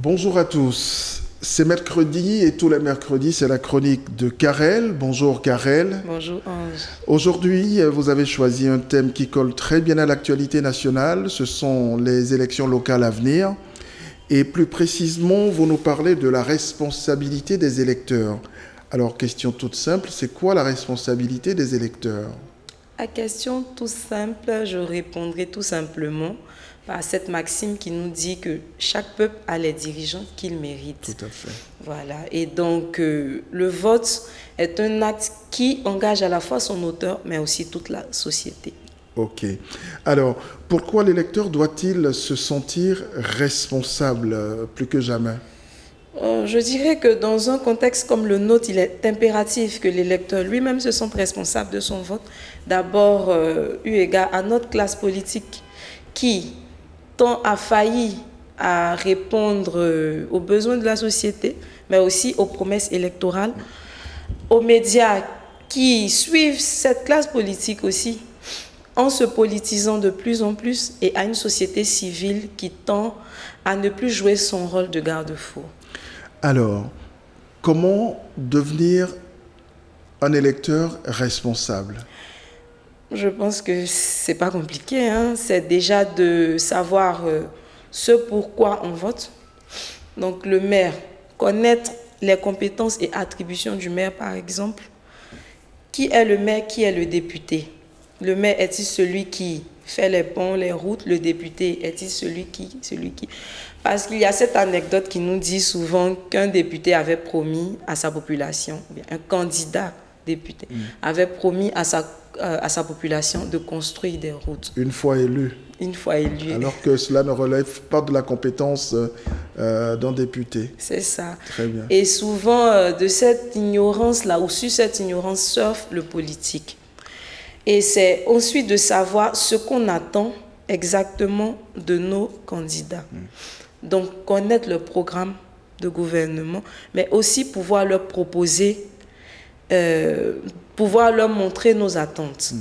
Bonjour à tous. C'est mercredi et tous les mercredis, c'est la chronique de Karel. Bonjour Karel. Bonjour Ange. Aujourd'hui, vous avez choisi un thème qui colle très bien à l'actualité nationale. Ce sont les élections locales à venir. Et plus précisément, vous nous parlez de la responsabilité des électeurs. Alors, question toute simple, c'est quoi la responsabilité des électeurs? À question tout simple, je répondrai tout simplement par cette maxime qui nous dit que chaque peuple a les dirigeants qu'il mérite. Tout à fait. Voilà. Et donc, le vote est un acte qui engage à la fois son auteur, mais aussi toute la société. Ok. Alors, pourquoi l'électeur doit-il se sentir responsable plus que jamais? Je dirais que dans un contexte comme le nôtre, il est impératif que l'électeur lui-même se sente responsable de son vote. D'abord, eu égard à notre classe politique qui tant a failli à répondre aux besoins de la société, mais aussi aux promesses électorales, aux médias qui suivent cette classe politique aussi en se politisant de plus en plus, et à une société civile qui tend à ne plus jouer son rôle de garde-fou. Alors, comment devenir un électeur responsable? Je pense que c'est pas compliqué, hein. C'est déjà de savoir ce pourquoi on vote. Donc le maire, connaître les compétences et attributions du maire par exemple. Qui est le maire, qui est le député? Le maire est-il celui qui fait les ponts, les routes? Le député est-il celui qui... Parce qu'il y a cette anecdote qui nous dit souvent qu'un député avait promis à sa population, un candidat député avait promis à sa population de construire des routes. Une fois élu. Une fois élu. Alors que cela ne relève pas de la compétence d'un député. C'est ça. Très bien. Et souvent, de cette ignorance-là, ou sur cette ignorance, surfe le politique. Et c'est ensuite de savoir ce qu'on attend exactement de nos candidats. Donc, connaître le programme de gouvernement, mais aussi pouvoir leur proposer, pouvoir leur montrer nos attentes.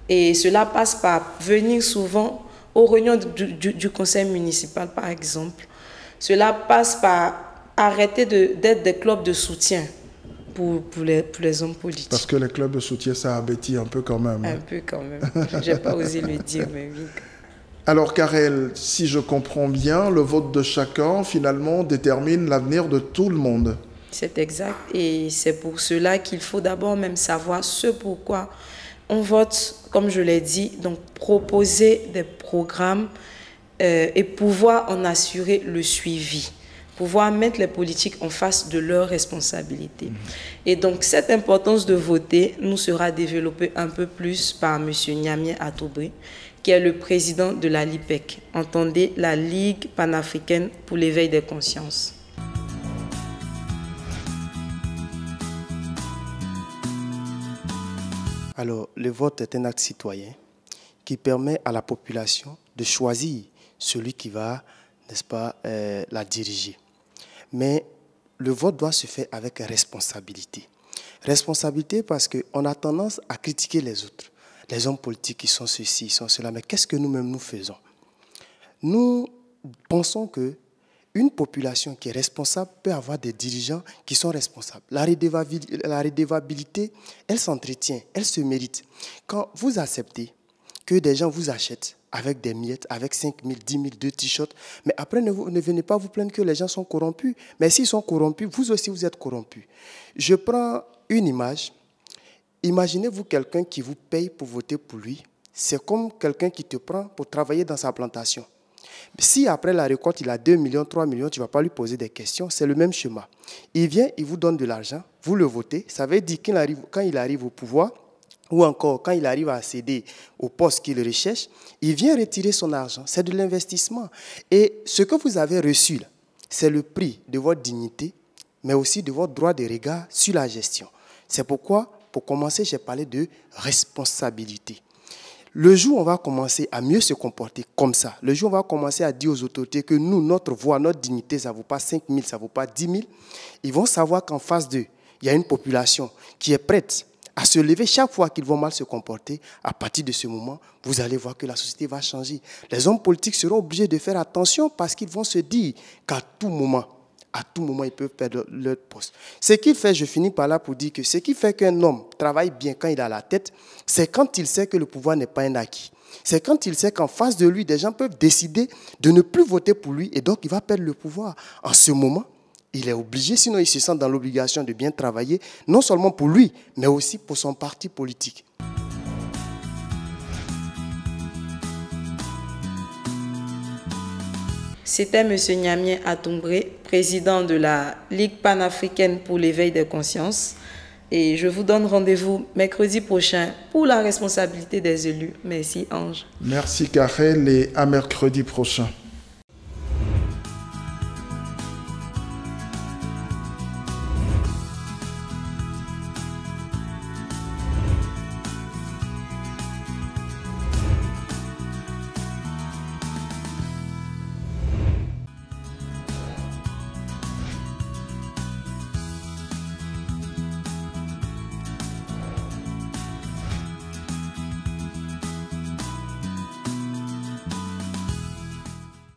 Et cela passe par venir souvent aux réunions du conseil municipal, par exemple. Cela passe par arrêter d'être des clubs de soutien pour les hommes politiques. Parce que les clubs de soutien, ça abêtit un peu quand même. Un peu quand même. Je n'ai pas osé le dire, mais oui. Alors, Karel, si je comprends bien, le vote de chacun, finalement, détermine l'avenir de tout le monde. C'est exact. Et c'est pour cela qu'il faut d'abord même savoir ce pourquoi on vote, comme je l'ai dit, donc proposer des programmes et pouvoir en assurer le suivi, pouvoir mettre les politiques en face de leurs responsabilités. Et donc, cette importance de voter nous sera développée un peu plus par M. Niamey Atobré, qui est le président de la LIPEC, entendez la Ligue panafricaine pour l'éveil des consciences. Alors, le vote est un acte citoyen qui permet à la population de choisir celui qui va, n'est-ce pas, la diriger. Mais le vote doit se faire avec responsabilité. Responsabilité parce qu'on a tendance à critiquer les autres. Les hommes politiques qui sont ceci, ils sont cela. Mais qu'est-ce que nous-mêmes nous faisons? Nous pensons qu'une population qui est responsable peut avoir des dirigeants qui sont responsables. La redevabilité, elle s'entretient, elle se mérite. Quand vous acceptez que des gens vous achètent avec des miettes, avec 5 000, 10 000, 2 t-shirts, mais après ne venez pas vous plaindre que les gens sont corrompus. Mais s'ils sont corrompus, vous aussi vous êtes corrompus. Je prends une image. Imaginez-vous quelqu'un qui vous paye pour voter pour lui. C'est comme quelqu'un qui te prend pour travailler dans sa plantation. Si après la récolte, il a 2 millions, 3 millions, tu ne vas pas lui poser des questions. C'est le même schéma. Il vient, il vous donne de l'argent, vous le votez. Ça veut dire quand il arrive au pouvoir, ou encore quand il arrive à accéder au poste qu'il recherche, il vient retirer son argent. C'est de l'investissement. Et ce que vous avez reçu, c'est le prix de votre dignité, mais aussi de votre droit de regard sur la gestion. C'est pourquoi, pour commencer, j'ai parlé de responsabilité. Le jour où on va commencer à mieux se comporter comme ça, le jour où on va commencer à dire aux autorités que nous, notre voix, notre dignité, ça ne vaut pas 5 000, ça ne vaut pas 10 000, ils vont savoir qu'en face d'eux, il y a une population qui est prête à se lever chaque fois qu'ils vont mal se comporter, à partir de ce moment, vous allez voir que la société va changer. Les hommes politiques seront obligés de faire attention parce qu'ils vont se dire qu'à tout moment, ils peuvent perdre leur poste. Ce qui fait, je finis par là pour dire que ce qui fait qu'un homme travaille bien quand il a la tête, c'est quand il sait que le pouvoir n'est pas un acquis. C'est quand il sait qu'en face de lui, des gens peuvent décider de ne plus voter pour lui et donc il va perdre le pouvoir. En ce moment, il est obligé, sinon il se sent dans l'obligation de bien travailler, non seulement pour lui, mais aussi pour son parti politique. C'était M. Nyamien Atumbré, président de la Ligue panafricaine pour l'éveil des consciences. Et je vous donne rendez-vous mercredi prochain pour la responsabilité des élus. Merci Ange. Merci Karel et à mercredi prochain.